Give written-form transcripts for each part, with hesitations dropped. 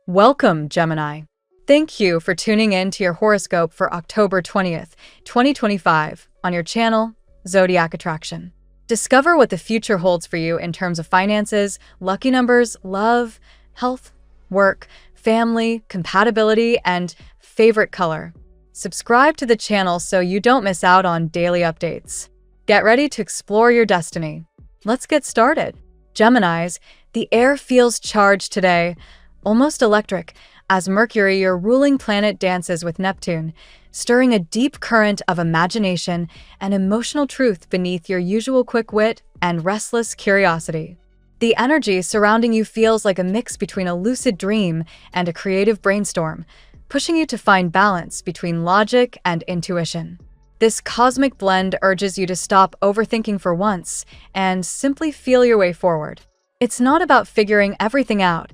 Welcome, Gemini. Thank you for tuning in to your horoscope for October 20th, 2025 on your channel, Zodiac Attraction. Discover what the future holds for you in terms of finances, lucky numbers, love, health, work, family, compatibility, and favorite color. Subscribe to the channel so you don't miss out on daily updates. Get ready to explore your destiny. Let's get started. Geminis, the air feels charged today, almost electric, as Mercury, your ruling planet, dances with Neptune, stirring a deep current of imagination and emotional truth beneath your usual quick wit and restless curiosity. The energy surrounding you feels like a mix between a lucid dream and a creative brainstorm, pushing you to find balance between logic and intuition. This cosmic blend urges you to stop overthinking for once and simply feel your way forward. It's not about figuring everything out.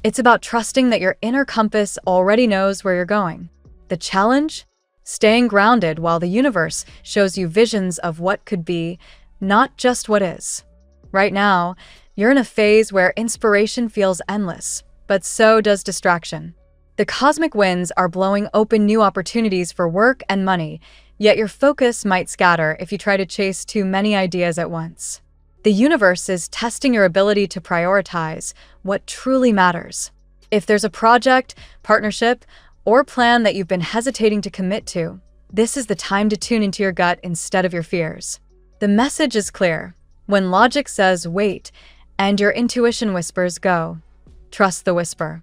It's about trusting that your inner compass already knows where you're going. The challenge? Staying grounded while the universe shows you visions of what could be, not just what is. Right now, you're in a phase where inspiration feels endless, but so does distraction. The cosmic winds are blowing open new opportunities for work and money, yet your focus might scatter if you try to chase too many ideas at once. The universe is testing your ability to prioritize what truly matters. If there's a project, partnership, or plan that you've been hesitating to commit to, this is the time to tune into your gut instead of your fears. The message is clear. When logic says wait, and your intuition whispers go, trust the whisper.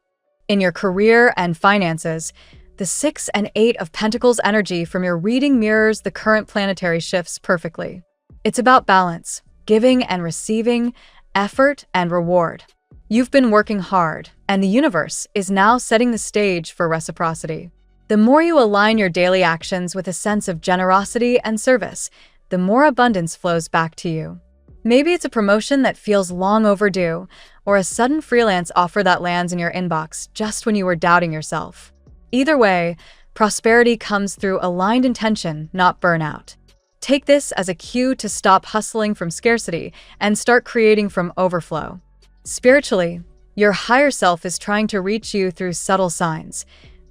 In your career and finances, the 6 and 8 of Pentacles energy from your reading mirrors the current planetary shifts perfectly. It's about balance, giving and receiving, effort and reward. You've been working hard, and the universe is now setting the stage for reciprocity. The more you align your daily actions with a sense of generosity and service, the more abundance flows back to you. Maybe it's a promotion that feels long overdue, or a sudden freelance offer that lands in your inbox just when you were doubting yourself. Either way, prosperity comes through aligned intention, not burnout. Take this as a cue to stop hustling from scarcity and start creating from overflow. Spiritually, your higher self is trying to reach you through subtle signs.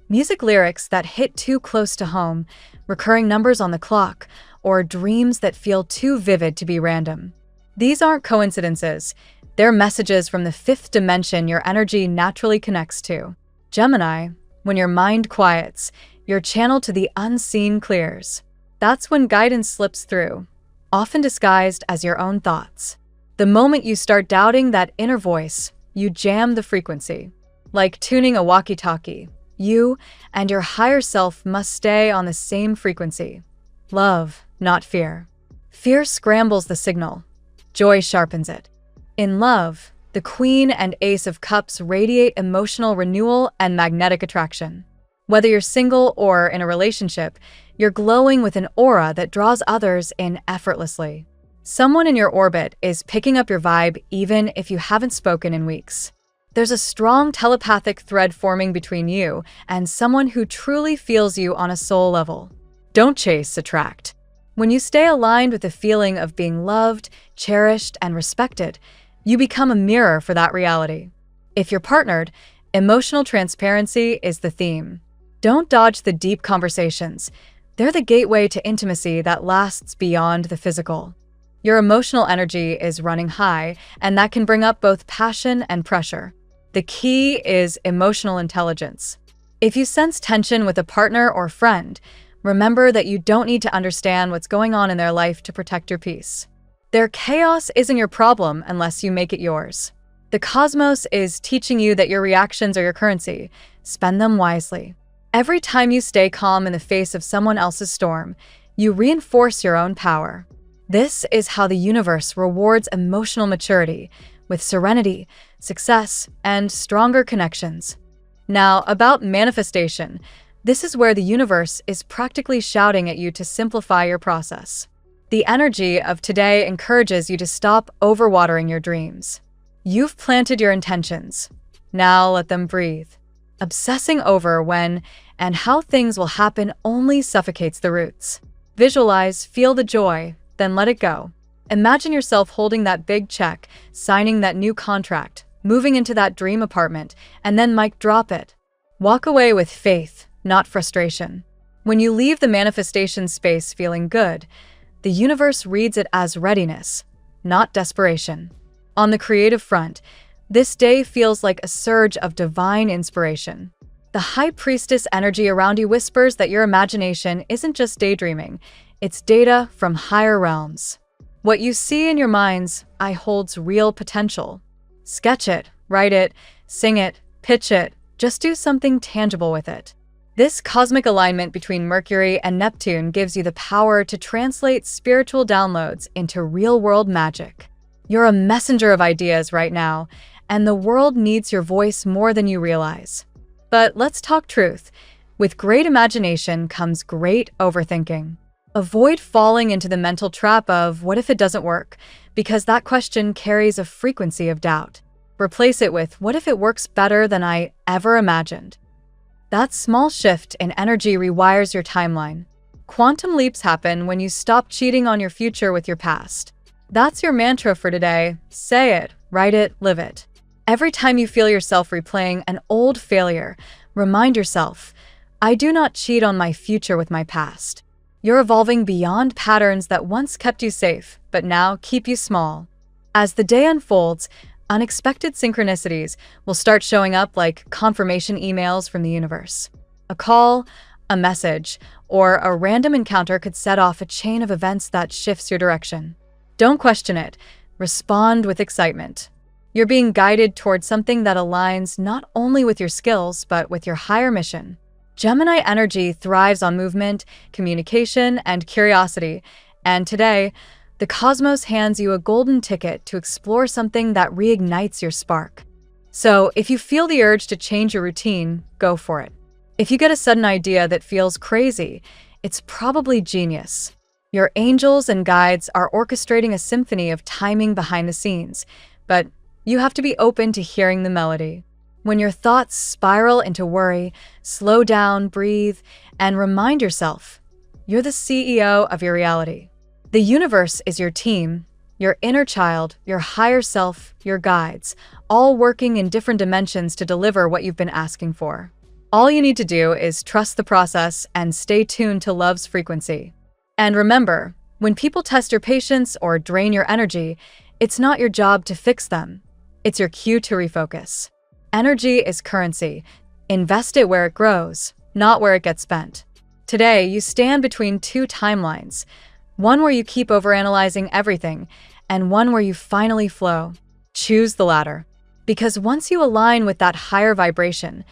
Music lyrics that hit too close to home, recurring numbers on the clock, or dreams that feel too vivid to be random. These aren't coincidences. They're messages from the 5th dimension your energy naturally connects to. Gemini, when your mind quiets, your channel to the unseen clears. That's when guidance slips through, often disguised as your own thoughts. The moment you start doubting that inner voice, you jam the frequency. Like tuning a walkie-talkie, you and your higher self must stay on the same frequency. Love, not fear. Fear scrambles the signal. Joy sharpens it. In love, the Queen and Ace of Cups radiate emotional renewal and magnetic attraction. Whether you're single or in a relationship, you're glowing with an aura that draws others in effortlessly. Someone in your orbit is picking up your vibe even if you haven't spoken in weeks. There's a strong telepathic thread forming between you and someone who truly feels you on a soul level. Don't chase, attract. When you stay aligned with the feeling of being loved, cherished, and respected, you become a mirror for that reality. If you're partnered, emotional transparency is the theme. Don't dodge the deep conversations. They're the gateway to intimacy that lasts beyond the physical. Your emotional energy is running high, and that can bring up both passion and pressure. The key is emotional intelligence. If you sense tension with a partner or friend, remember that you don't need to understand what's going on in their life to protect your peace. Their chaos isn't your problem unless you make it yours. The cosmos is teaching you that your reactions are your currency. Spend them wisely. Every time you stay calm in the face of someone else's storm, you reinforce your own power. This is how the universe rewards emotional maturity with serenity, success, and stronger connections. Now, about manifestation. This is where the universe is practically shouting at you to simplify your process. The energy of today encourages you to stop overwatering your dreams. You've planted your intentions. Now let them breathe. Obsessing over when and how things will happen only suffocates the roots. Visualize, feel the joy, then let it go. Imagine yourself holding that big check, signing that new contract, moving into that dream apartment, and then mic drop it. Walk away with faith, not frustration. When you leave the manifestation space feeling good, the universe reads it as readiness, not desperation. On the creative front, this day feels like a surge of divine inspiration. The high priestess energy around you whispers that your imagination isn't just daydreaming, it's data from higher realms. What you see in your mind's eye holds real potential. Sketch it, write it, sing it, pitch it, just do something tangible with it. This cosmic alignment between Mercury and Neptune gives you the power to translate spiritual downloads into real-world magic. You're a messenger of ideas right now, and the world needs your voice more than you realize. But let's talk truth. With great imagination comes great overthinking. Avoid falling into the mental trap of what if it doesn't work, because that question carries a frequency of doubt. Replace it with what if it works better than I ever imagined. That small shift in energy rewires your timeline. Quantum leaps happen when you stop cheating on your future with your past. That's your mantra for today. Say it, write it, live it. Every time you feel yourself replaying an old failure, remind yourself, I do not cheat on my future with my past. You're evolving beyond patterns that once kept you safe, but now keep you small. As the day unfolds, unexpected synchronicities will start showing up like confirmation emails from the universe. A call, a message, or a random encounter could set off a chain of events that shifts your direction. Don't question it. Respond with excitement. You're being guided towards something that aligns not only with your skills, but with your higher mission. Gemini energy thrives on movement, communication, and curiosity, and today, the cosmos hands you a golden ticket to explore something that reignites your spark. So, if you feel the urge to change your routine, go for it. If you get a sudden idea that feels crazy, it's probably genius. Your angels and guides are orchestrating a symphony of timing behind the scenes, but you have to be open to hearing the melody. When your thoughts spiral into worry, slow down, breathe, and remind yourself, you're the CEO of your reality. The universe is your team, your inner child, your higher self, your guides, all working in different dimensions to deliver what you've been asking for. All you need to do is trust the process and stay tuned to love's frequency. And remember, when people test your patience or drain your energy, it's not your job to fix them. It's your cue to refocus. Energy is currency. Invest it where it grows, not where it gets spent. Today, you stand between two timelines, one where you keep overanalyzing everything, and one where you finally flow. Choose the latter. Because once you align with that higher vibration,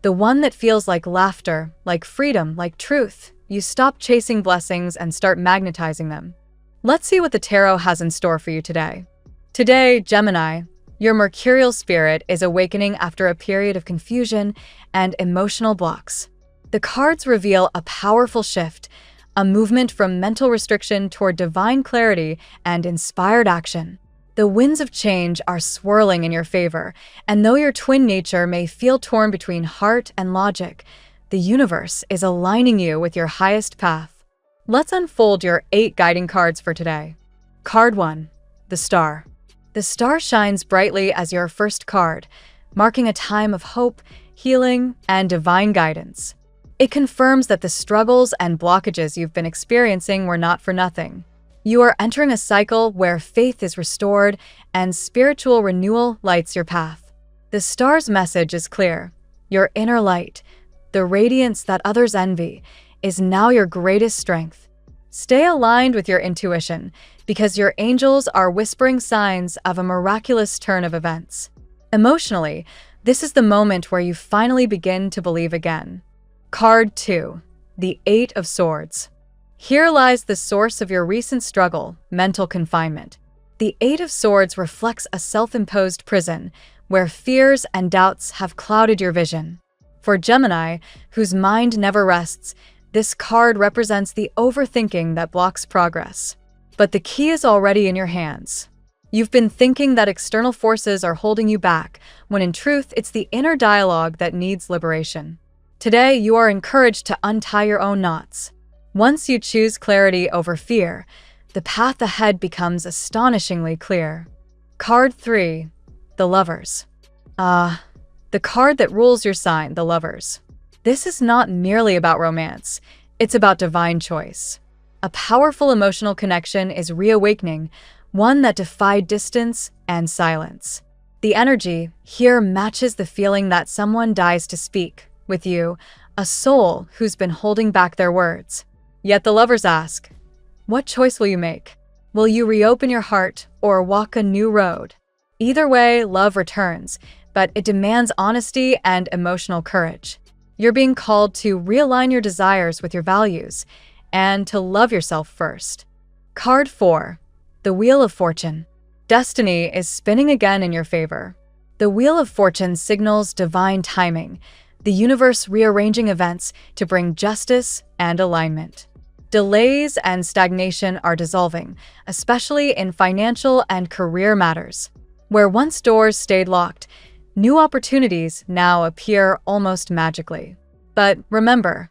the one that feels like laughter, like freedom, like truth, you stop chasing blessings and start magnetizing them. Let's see what the tarot has in store for you today. Today, Gemini, your mercurial spirit is awakening after a period of confusion and emotional blocks. The cards reveal a powerful shift, a movement from mental restriction toward divine clarity and inspired action. The winds of change are swirling in your favor, and though your twin nature may feel torn between heart and logic, the universe is aligning you with your highest path. Let's unfold your 8 guiding cards for today. Card 1, the Star. The Star shines brightly as your first card, marking a time of hope, healing, and divine guidance. It confirms that the struggles and blockages you've been experiencing were not for nothing. You are entering a cycle where faith is restored and spiritual renewal lights your path. The Star's message is clear. Your inner light, the radiance that others envy, is now your greatest strength. Stay aligned with your intuition, because your angels are whispering signs of a miraculous turn of events. Emotionally, this is the moment where you finally begin to believe again. Card 2, the 8 of Swords. Here lies the source of your recent struggle, mental confinement. The 8 of Swords reflects a self-imposed prison, where fears and doubts have clouded your vision. For Gemini, whose mind never rests, this card represents the overthinking that blocks progress. But the key is already in your hands. You've been thinking that external forces are holding you back, when in truth, it's the inner dialogue that needs liberation. Today, you are encouraged to untie your own knots. Once you choose clarity over fear, the path ahead becomes astonishingly clear. Card 3, the Lovers. The card that rules your sign, the Lovers. This is not merely about romance. It's about divine choice. A powerful emotional connection is reawakening, one that defied distance and silence. The energy here matches the feeling that someone dies to speak with you, a soul who's been holding back their words. Yet the Lovers ask, what choice will you make? Will you reopen your heart or walk a new road? Either way, love returns, but it demands honesty and emotional courage. You're being called to realign your desires with your values and to love yourself first. Card 4. The Wheel of Fortune. Destiny is spinning again in your favor. The Wheel of Fortune signals divine timing, the universe rearranging events to bring justice and alignment. Delays and stagnation are dissolving, especially in financial and career matters. Where once doors stayed locked, new opportunities now appear almost magically. But remember,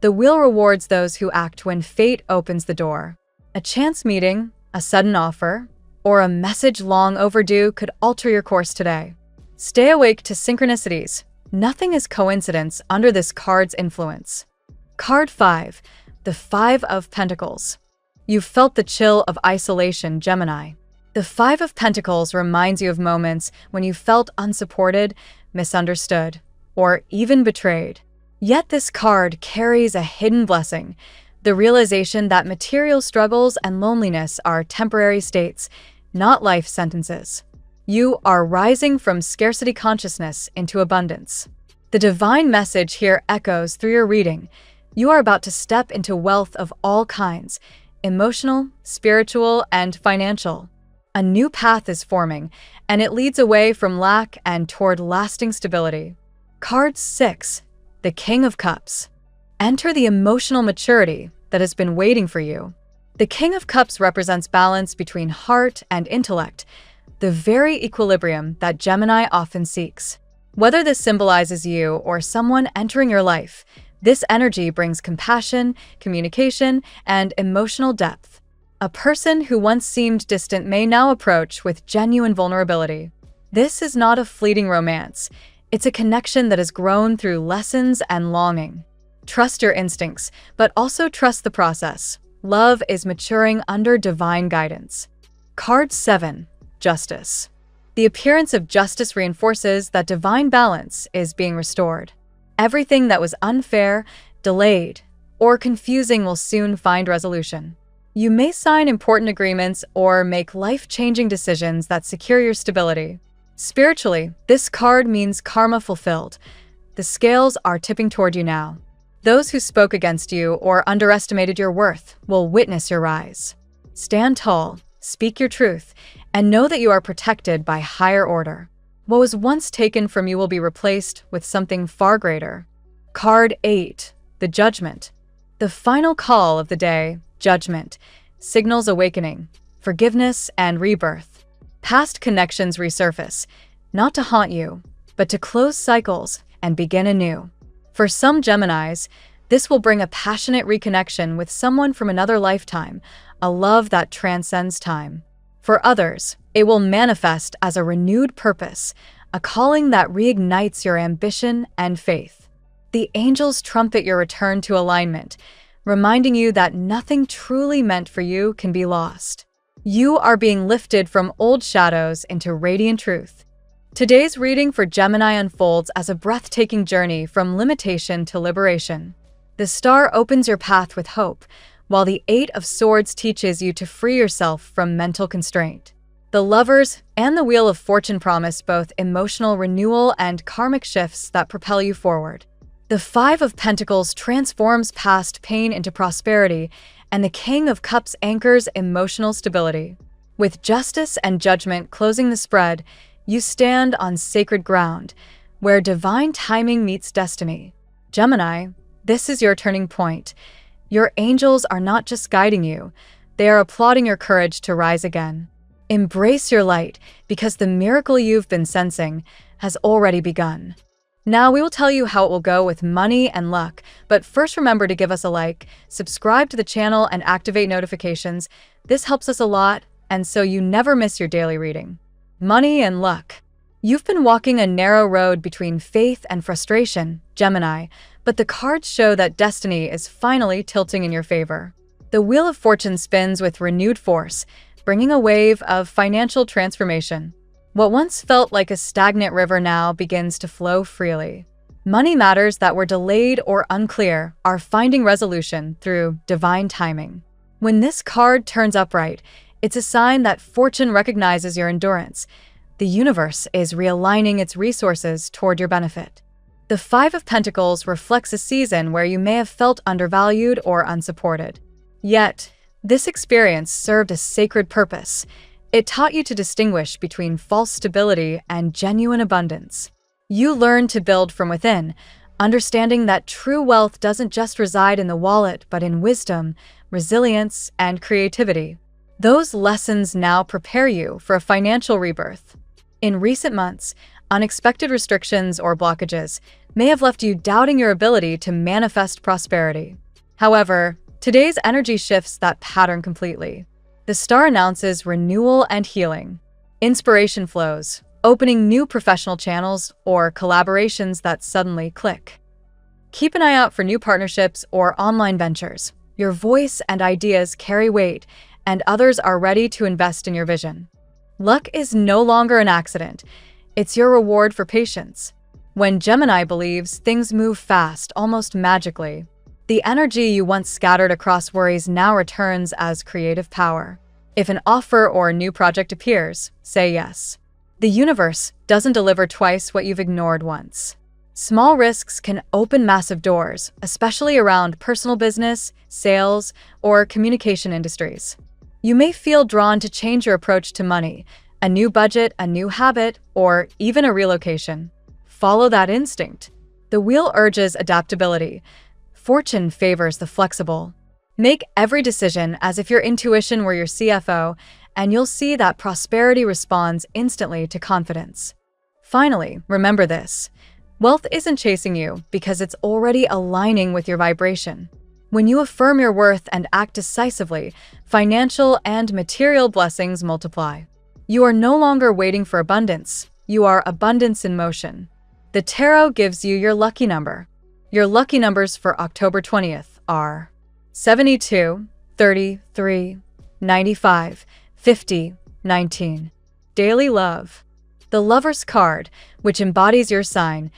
the wheel rewards those who act when fate opens the door. A chance meeting, a sudden offer, or a message long overdue could alter your course today. Stay awake to synchronicities. Nothing is coincidence under this card's influence. Card 5. The Five of Pentacles. You've felt the chill of isolation, Gemini. The Five of Pentacles reminds you of moments when you felt unsupported, misunderstood, or even betrayed. Yet this card carries a hidden blessing, the realization that material struggles and loneliness are temporary states, not life sentences. You are rising from scarcity consciousness into abundance. The divine message here echoes through your reading. You are about to step into wealth of all kinds, emotional, spiritual, and financial. A new path is forming, and it leads away from lack and toward lasting stability. Card 6. The King of Cups. Enter the emotional maturity that has been waiting for you. The King of Cups represents balance between heart and intellect, the very equilibrium that Gemini often seeks. Whether this symbolizes you or someone entering your life, this energy brings compassion, communication, and emotional depth. A person who once seemed distant may now approach with genuine vulnerability. This is not a fleeting romance. It's a connection that has grown through lessons and longing. Trust your instincts, but also trust the process. Love is maturing under divine guidance. Card 7. Justice. The appearance of justice reinforces that divine balance is being restored. Everything that was unfair, delayed, or confusing will soon find resolution. You may sign important agreements or make life-changing decisions that secure your stability. Spiritually, this card means karma fulfilled. The scales are tipping toward you now. Those who spoke against you or underestimated your worth will witness your rise. Stand tall, speak your truth, and know that you are protected by higher order. What was once taken from you will be replaced with something far greater. Card 8. The Judgment. The final call of the day, Judgment, signals awakening, forgiveness, and rebirth. Past connections resurface, not to haunt you, but to close cycles and begin anew. For some Geminis, this will bring a passionate reconnection with someone from another lifetime, a love that transcends time. For others, it will manifest as a renewed purpose, a calling that reignites your ambition and faith. The angels trumpet your return to alignment, reminding you that nothing truly meant for you can be lost. You are being lifted from old shadows into radiant truth. Today's reading for Gemini unfolds as a breathtaking journey from limitation to liberation. The star opens your path with hope, while the Eight of Swords teaches you to free yourself from mental constraint. The Lovers and the Wheel of Fortune promise both emotional renewal and karmic shifts that propel you forward. The Five of Pentacles transforms past pain into prosperity, and the King of Cups anchors emotional stability. With justice and judgment closing the spread, you stand on sacred ground, where divine timing meets destiny. Gemini, this is your turning point. Your angels are not just guiding you, they are applauding your courage to rise again. Embrace your light, because the miracle you've been sensing has already begun. Now we will tell you how it will go with money and luck, but first remember to give us a like, subscribe to the channel, and activate notifications. This helps us a lot, and so you never miss your daily reading. Money and luck. You've been walking a narrow road between faith and frustration, Gemini, but the cards show that destiny is finally tilting in your favor. The Wheel of Fortune spins with renewed force, bringing a wave of financial transformation. What once felt like a stagnant river now begins to flow freely. Money matters that were delayed or unclear are finding resolution through divine timing. When this card turns upright, it's a sign that fortune recognizes your endurance. The universe is realigning its resources toward your benefit. The Five of Pentacles reflects a season where you may have felt undervalued or unsupported. Yet, this experience served a sacred purpose. It taught you to distinguish between false stability and genuine abundance. You learned to build from within, understanding that true wealth doesn't just reside in the wallet, but in wisdom, resilience, and creativity. Those lessons now prepare you for a financial rebirth. In recent months, unexpected restrictions or blockages may have left you doubting your ability to manifest prosperity. However, today's energy shifts that pattern completely. The star announces renewal and healing. Inspiration flows, opening new professional channels or collaborations that suddenly click. Keep an eye out for new partnerships or online ventures. Your voice and ideas carry weight, and others are ready to invest in your vision. Luck is no longer an accident. It's your reward for patience. When Gemini believes, things move fast, almost magically. The energy you once scattered across worries now returns as creative power. If an offer or a new project appears, say yes. The universe doesn't deliver twice what you've ignored once. Small risks can open massive doors, especially around personal business, sales, or communication industries. You may feel drawn to change your approach to money, a new budget, a new habit, or even a relocation. Follow that instinct. The wheel urges adaptability. Fortune favors the flexible. Make every decision as if your intuition were your CFO, and you'll see that prosperity responds instantly to confidence. Finally, remember this. Wealth isn't chasing you because it's already aligning with your vibration. When you affirm your worth and act decisively, financial and material blessings multiply. You are no longer waiting for abundance. You are abundance in motion. The tarot gives you your lucky number. Your lucky numbers for October 20th are 72, 33, 95, 50, 19. Daily love. The Lover's card, which embodies your sign,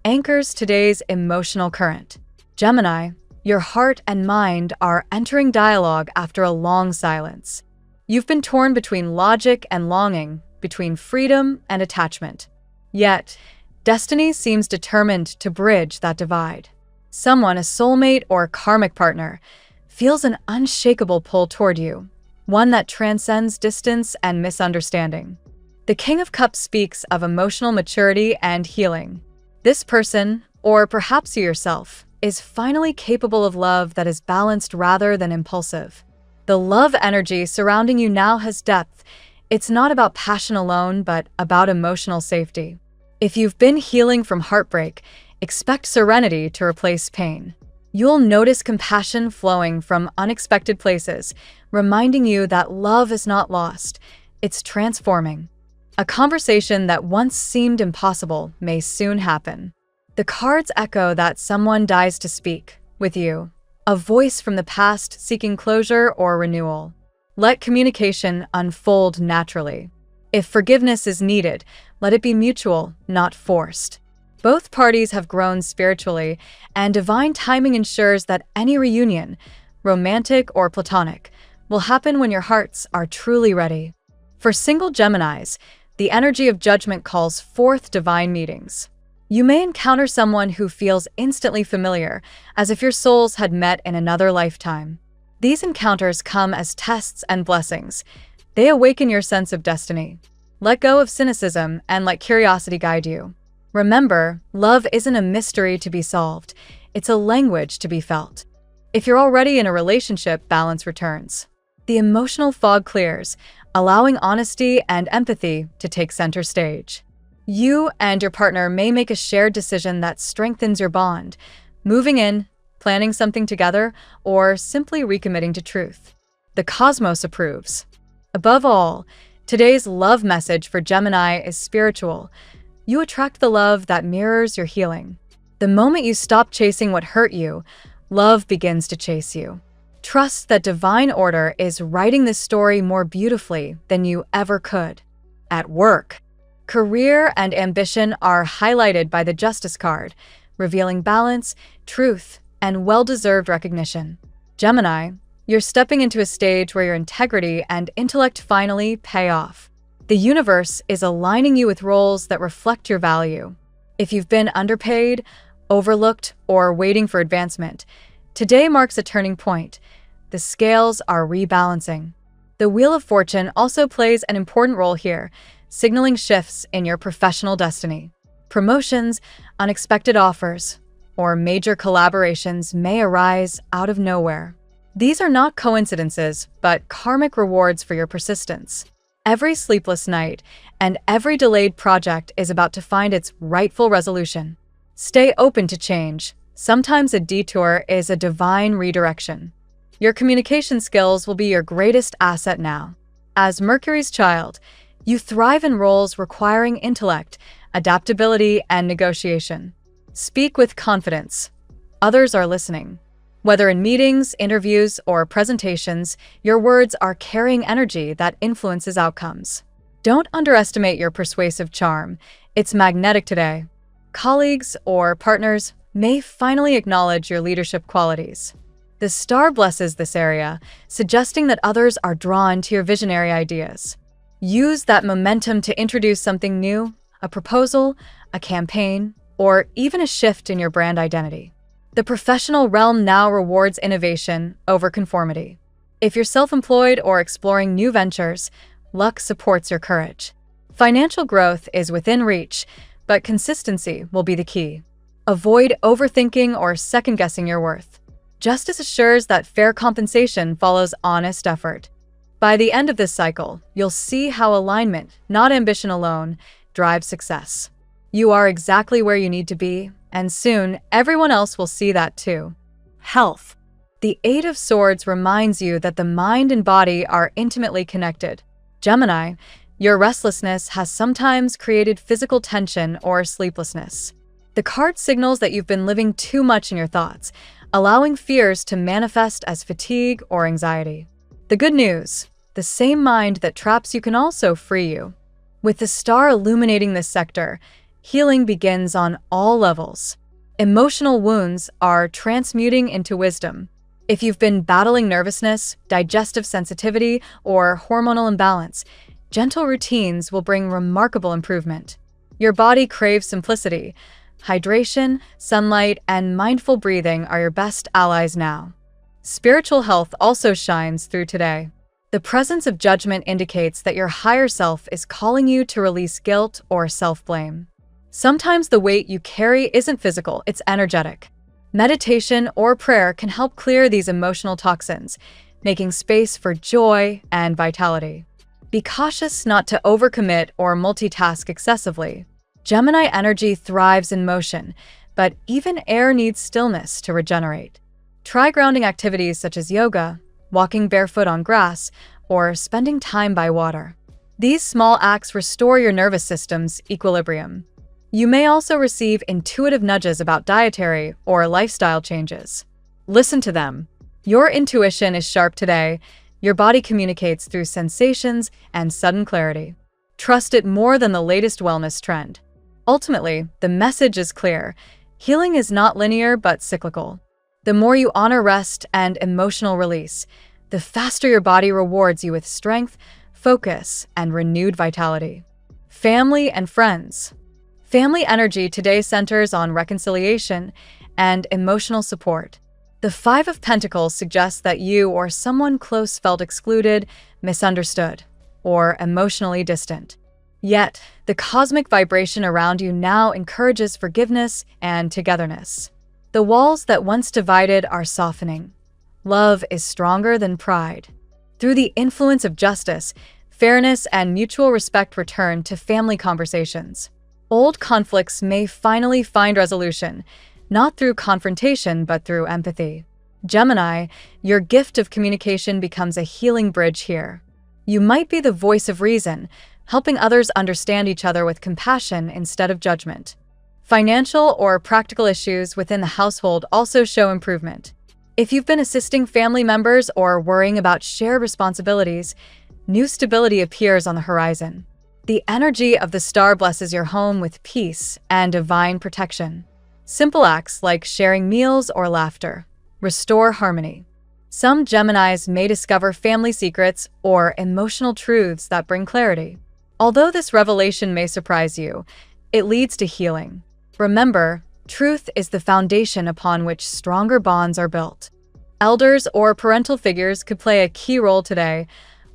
anchors today's emotional current. Gemini, your heart and mind are entering dialogue after a long silence. You've been torn between logic and longing, between freedom and attachment. Yet, destiny seems determined to bridge that divide. Someone, a soulmate or karmic partner, feels an unshakable pull toward you, one that transcends distance and misunderstanding. The King of Cups speaks of emotional maturity and healing. This person, or perhaps you yourself, is finally capable of love that is balanced rather than impulsive. The love energy surrounding you now has depth. It's not about passion alone, but about emotional safety. If you've been healing from heartbreak, expect serenity to replace pain. You'll notice compassion flowing from unexpected places, reminding you that love is not lost, it's transforming. A conversation that once seemed impossible may soon happen. The cards echo that someone dies to speak with you, a voice from the past seeking closure or renewal. Let communication unfold naturally. If forgiveness is needed, let it be mutual, not forced. Both parties have grown spiritually, and divine timing ensures that any reunion, romantic or platonic, will happen when your hearts are truly ready. For single Geminis, the energy of judgment calls forth divine meetings. You may encounter someone who feels instantly familiar, as if your souls had met in another lifetime. These encounters come as tests and blessings. They awaken your sense of destiny. Let go of cynicism and let curiosity guide you. Remember, love isn't a mystery to be solved. It's a language to be felt. If you're already in a relationship, balance returns. The emotional fog clears, allowing honesty and empathy to take center stage. You and your partner may make a shared decision that strengthens your bond, moving in, planning something together, or simply recommitting to truth. The cosmos approves. Above all, today's love message for Gemini is spiritual. You attract the love that mirrors your healing. The moment you stop chasing what hurt you, love begins to chase you. Trust that divine order is writing this story more beautifully than you ever could. At work, career and ambition are highlighted by the Justice card, revealing balance, truth, and well-deserved recognition. Gemini, you're stepping into a stage where your integrity and intellect finally pay off. The universe is aligning you with roles that reflect your value. If you've been underpaid, overlooked, or waiting for advancement, today marks a turning point. The scales are rebalancing. The Wheel of Fortune also plays an important role here, signaling shifts in your professional destiny. Promotions, unexpected offers, or major collaborations may arise out of nowhere. These are not coincidences, but karmic rewards for your persistence. Every sleepless night and every delayed project is about to find its rightful resolution. Stay open to change. Sometimes a detour is a divine redirection. Your communication skills will be your greatest asset now. As Mercury's child, you thrive in roles requiring intellect, adaptability, and negotiation. Speak with confidence. Others are listening. Whether in meetings, interviews, or presentations, your words are carrying energy that influences outcomes. Don't underestimate your persuasive charm. It's magnetic today. Colleagues or partners may finally acknowledge your leadership qualities. The star blesses this area, suggesting that others are drawn to your visionary ideas. Use that momentum to introduce something new, a proposal, a campaign, or even a shift in your brand identity. The professional realm now rewards innovation over conformity. If you're self-employed or exploring new ventures, luck supports your courage. Financial growth is within reach, but consistency will be the key. Avoid overthinking or second-guessing your worth. Justice assures that fair compensation follows honest effort. By the end of this cycle, you'll see how alignment, not ambition alone, drives success. You are exactly where you need to be, and soon everyone else will see that too. Health. The Eight of Swords reminds you that the mind and body are intimately connected. Gemini, your restlessness has sometimes created physical tension or sleeplessness. The card signals that you've been living too much in your thoughts, allowing fears to manifest as fatigue or anxiety. The good news, the same mind that traps you can also free you. With the star illuminating this sector, healing begins on all levels. Emotional wounds are transmuting into wisdom. If you've been battling nervousness, digestive sensitivity, or hormonal imbalance, gentle routines will bring remarkable improvement. Your body craves simplicity. Hydration, sunlight, and mindful breathing are your best allies now. Spiritual health also shines through today. The presence of judgment indicates that your higher self is calling you to release guilt or self-blame. Sometimes the weight you carry isn't physical, it's energetic. Meditation or prayer can help clear these emotional toxins, making space for joy and vitality. Be cautious not to overcommit or multitask excessively. Gemini energy thrives in motion, but even air needs stillness to regenerate. Try grounding activities such as yoga, walking barefoot on grass, or spending time by water. These small acts restore your nervous system's equilibrium. You may also receive intuitive nudges about dietary or lifestyle changes. Listen to them. Your intuition is sharp today. Your body communicates through sensations and sudden clarity. Trust it more than the latest wellness trend. Ultimately, the message is clear. Healing is not linear but cyclical. The more you honor rest and emotional release, the faster your body rewards you with strength, focus, and renewed vitality. Family and friends. Family energy today centers on reconciliation and emotional support. The Five of Pentacles suggests that you or someone close felt excluded, misunderstood, or emotionally distant. Yet, the cosmic vibration around you now encourages forgiveness and togetherness. The walls that once divided are softening. Love is stronger than pride. Through the influence of justice, fairness and mutual respect return to family conversations. Old conflicts may finally find resolution, not through confrontation but through empathy. Gemini, your gift of communication becomes a healing bridge here. You might be the voice of reason, helping others understand each other with compassion instead of judgment. Financial or practical issues within the household also show improvement. If you've been assisting family members or worrying about shared responsibilities, new stability appears on the horizon. The energy of the star blesses your home with peace and divine protection. Simple acts like sharing meals or laughter restore harmony. Some Geminis may discover family secrets or emotional truths that bring clarity. Although this revelation may surprise you, it leads to healing. Remember, truth is the foundation upon which stronger bonds are built. Elders or parental figures could play a key role today,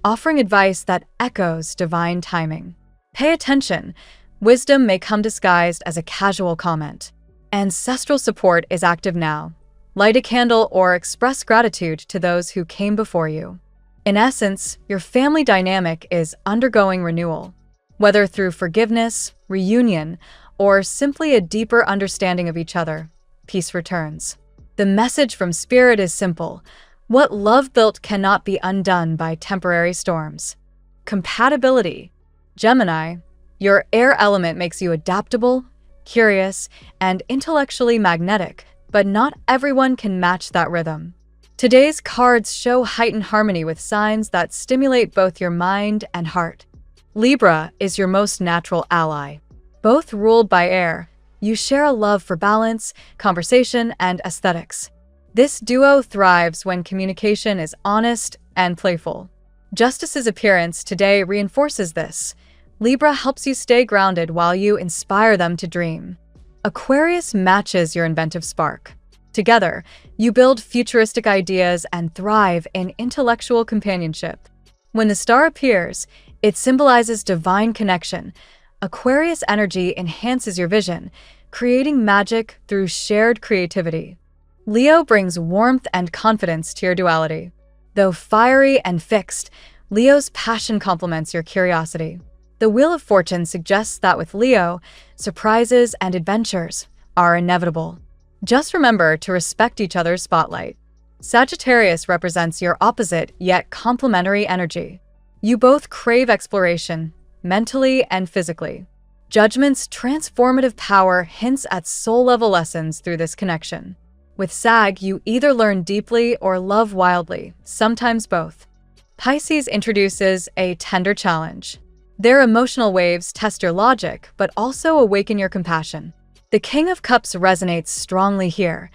offering advice that echoes divine timing. Pay attention. Wisdom may come disguised as a casual comment. Ancestral support is active now. Light a candle or express gratitude to those who came before you. In essence, your family dynamic is undergoing renewal. Whether through forgiveness, reunion, or simply a deeper understanding of each other, peace returns. The message from Spirit is simple. What love built cannot be undone by temporary storms. Compatibility. Gemini, your air element makes you adaptable, curious, and intellectually magnetic, but not everyone can match that rhythm. Today's cards show heightened harmony with signs that stimulate both your mind and heart. Libra is your most natural ally. Both ruled by air, you share a love for balance, conversation, and aesthetics. This duo thrives when communication is honest and playful. Justice's appearance today reinforces this. Libra helps you stay grounded while you inspire them to dream. Aquarius matches your inventive spark. Together, you build futuristic ideas and thrive in intellectual companionship. When the star appears, it symbolizes divine connection. Aquarius energy enhances your vision, creating magic through shared creativity. Leo brings warmth and confidence to your duality. Though fiery and fixed, Leo's passion complements your curiosity. The Wheel of Fortune suggests that with Leo, surprises and adventures are inevitable. Just remember to respect each other's spotlight. Sagittarius represents your opposite yet complementary energy. You both crave exploration, mentally and physically. Judgment's transformative power hints at soul-level lessons through this connection. With Sag, you either learn deeply or love wildly, sometimes both. Pisces introduces a tender challenge. Their emotional waves test your logic, but also awaken your compassion. The King of Cups resonates strongly here.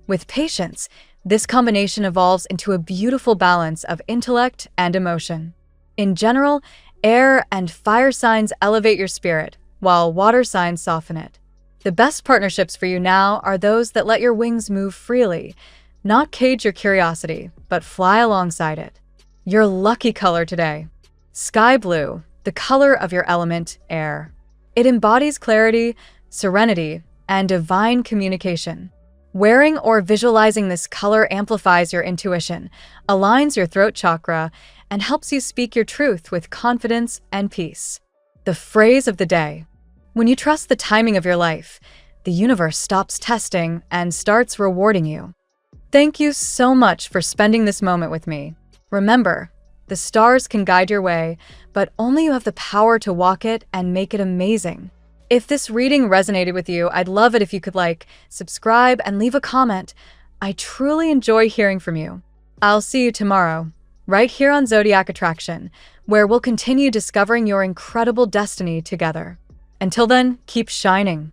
With patience, this combination evolves into a beautiful balance of intellect and emotion. In general, air and fire signs elevate your spirit, while water signs soften it. The best partnerships for you now are those that let your wings move freely, not cage your curiosity, but fly alongside it. Your lucky color today: sky blue, the color of your element, air. It embodies clarity, serenity, and divine communication. Wearing or visualizing this color amplifies your intuition, aligns your throat chakra, and helps you speak your truth with confidence and peace. The phrase of the day: when you trust the timing of your life, the universe stops testing and starts rewarding you. Thank you so much for spending this moment with me. Remember, the stars can guide your way, but only you have the power to walk it and make it amazing. If this reading resonated with you, I'd love it if you could like, subscribe, and leave a comment. I truly enjoy hearing from you. I'll see you tomorrow, right here on Zodiac Attraction, where we'll continue discovering your incredible destiny together. Until then, keep shining.